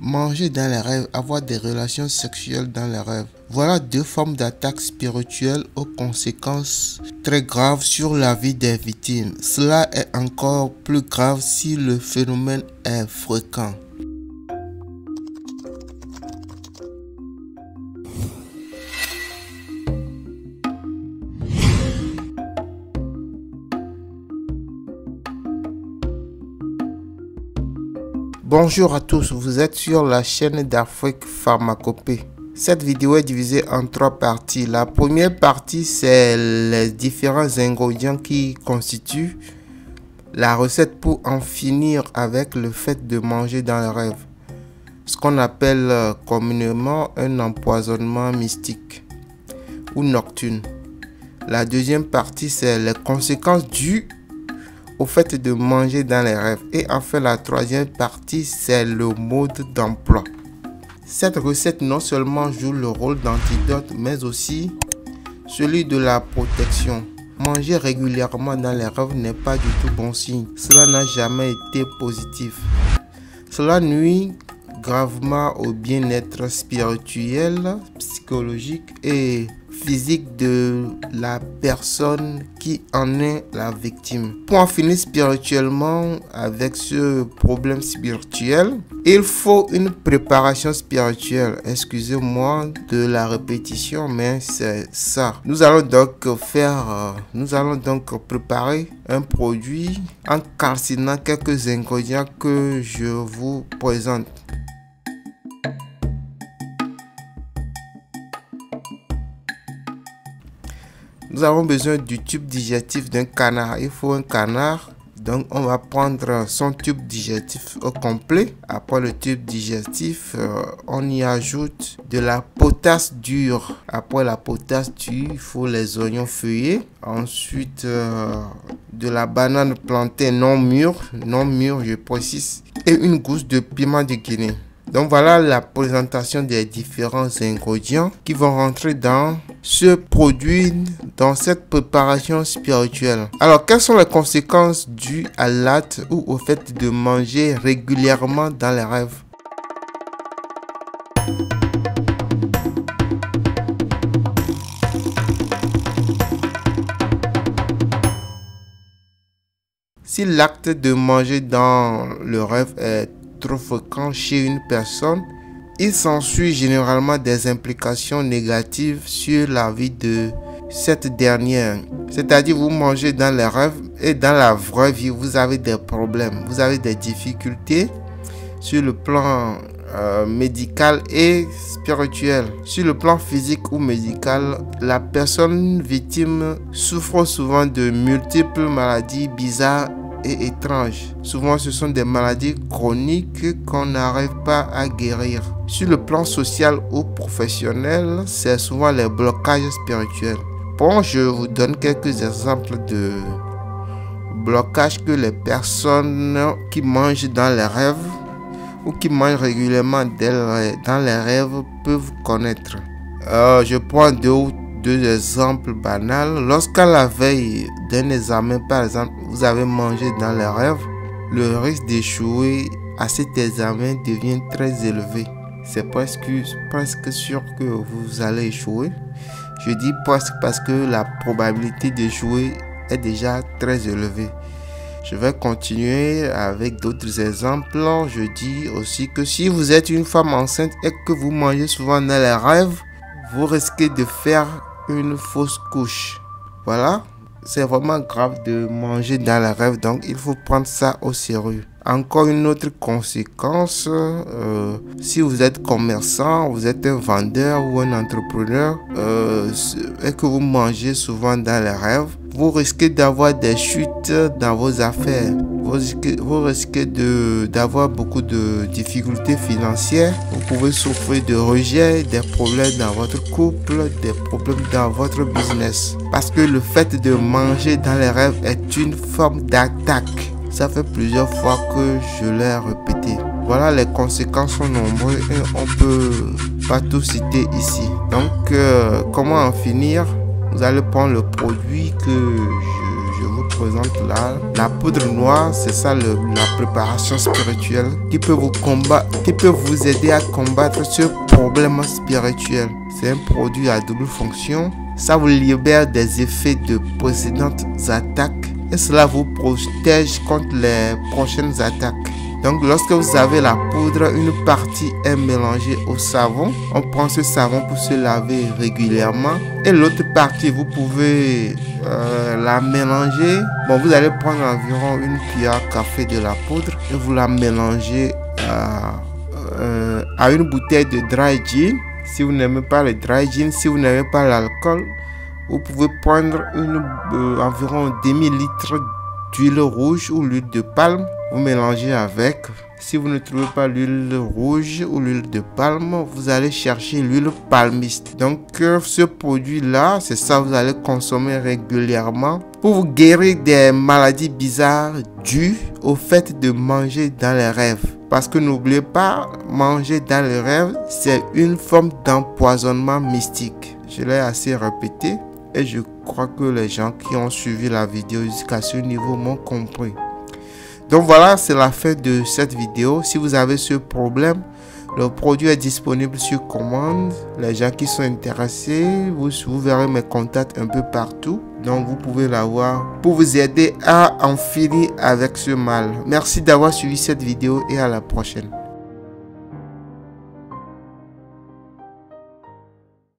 manger dans les rêves, avoir des relations sexuelles dans les rêves. Voilà deux formes d'attaques spirituelles aux conséquences très graves sur la vie des victimes. Cela est encore plus grave si le phénomène est fréquent. Bonjour à tous, vous êtes sur la chaîne d'Afrique Pharmacopée. Cette vidéo est divisée en trois parties. La première partie, c'est les différents ingrédients qui constituent la recette pour en finir avec le fait de manger dans le rêve. Ce qu'on appelle communément un empoisonnement mystique ou nocturne. La deuxième partie, c'est les conséquences dues au fait de manger dans les rêves. Et enfin, la troisième partie, c'est le mode d'emploi. Cette recette non seulement joue le rôle d'antidote, mais aussi celui de la protection. Manger régulièrement dans les rêves n'est pas du tout bon signe. Cela n'a jamais été positif. Cela nuit gravement au bien-être spirituel, psychologique et physique de la personne qui en est la victime. Pour en finir spirituellement avec ce problème spirituel, il faut une préparation spirituelle. Excusez-moi de la répétition, mais c'est ça. Nous allons donc préparer un produit en calcinant quelques ingrédients que je vous présente. Nous avons besoin du tube digestif d'un canard. Il faut un canard. Donc, on va prendre son tube digestif au complet. Après le tube digestif, on y ajoute de la potasse dure. Après la potasse dure, il faut les oignons feuillés. Ensuite, de la banane plantée non mûre, je précise. Et une gousse de piment de Guinée. Donc voilà la présentation des différents ingrédients qui vont rentrer dans ce produit, dans cette préparation spirituelle. Alors, quelles sont les conséquences dues à l'acte ou au fait de manger régulièrement dans les rêves? Si l'acte de manger dans le rêve est trop fréquent chez une personne, il s'ensuit généralement des implications négatives sur la vie de cette dernière. C'est-à-dire, vous mangez dans les rêves et dans la vraie vie, vous avez des problèmes, vous avez des difficultés sur le plan médical et spirituel. Sur le plan physique ou médical, la personne victime souffre souvent de multiples maladies bizarres et étranges. Souvent, ce sont des maladies chroniques qu'on n'arrive pas à guérir. Sur le plan social ou professionnel, c'est souvent les blocages spirituels. Bon, je vous donne quelques exemples de blocages que les personnes qui mangent dans les rêves ou qui mangent régulièrement dans les rêves peuvent connaître. Je prends deux exemples banals. Lorsqu'à la veille d'un examen, par exemple, vous avez mangé dans les rêves, le risque d'échouer à cet examen devient très élevé. C'est presque sûr que vous allez échouer. Je dis presque parce que la probabilité d'échouer est déjà très élevée. Je vais continuer avec d'autres exemples. Je dis aussi que si vous êtes une femme enceinte et que vous mangez souvent dans les rêves, vous risquez de faire une fausse couche. Voilà, c'est vraiment grave de manger dans les rêves, donc il faut prendre ça au sérieux. Encore une autre conséquence, si vous êtes commerçant, vous êtes un vendeur ou un entrepreneur et que vous mangez souvent dans les rêves, vous risquez d'avoir des chutes dans vos affaires. Vous risquez d'avoir beaucoup de difficultés financières. Vous pouvez souffrir de rejet, des problèmes dans votre couple, des problèmes dans votre business. Parce que le fait de manger dans les rêves est une forme d'attaque. Ça fait plusieurs fois que je l'ai répété. Voilà, les conséquences sont nombreuses et on peut pas tout citer ici. Donc, comment en finir? Vous allez prendre le produit que je vous présente là. La poudre noire, c'est ça la préparation spirituelle qui peut vous aider à combattre ce problème spirituel. C'est un produit à double fonction. Ça vous libère des effets de précédentes attaques et cela vous protège contre les prochaines attaques. Donc lorsque vous avez la poudre, une partie est mélangée au savon. On prend ce savon pour se laver régulièrement. Et l'autre partie, vous pouvez la mélanger. Bon, vous allez prendre environ une cuillère à café de la poudre et vous la mélangez à une bouteille de dry gin. Si vous n'aimez pas le dry gin, si vous n'aimez pas l'alcool, vous pouvez prendre environ demi-litre d'huile rouge ou l'huile de palme. Vous mélangez avec. Si vous ne trouvez pas l'huile rouge ou l'huile de palme, vous allez chercher l'huile palmiste. Donc ce produit-là, c'est ça, vous allez consommer régulièrement pour vous guérir des maladies bizarres dues au fait de manger dans les rêves. Parce que n'oubliez pas, manger dans les rêves, c'est une forme d'empoisonnement mystique. Je l'ai assez répété et je crois que les gens qui ont suivi la vidéo jusqu'à ce niveau m'ont compris. Donc voilà, c'est la fin de cette vidéo. Si vous avez ce problème, le produit est disponible sur commande. Les gens qui sont intéressés, vous verrez mes contacts un peu partout. Donc vous pouvez l'avoir pour vous aider à en finir avec ce mal. Merci d'avoir suivi cette vidéo et à la prochaine.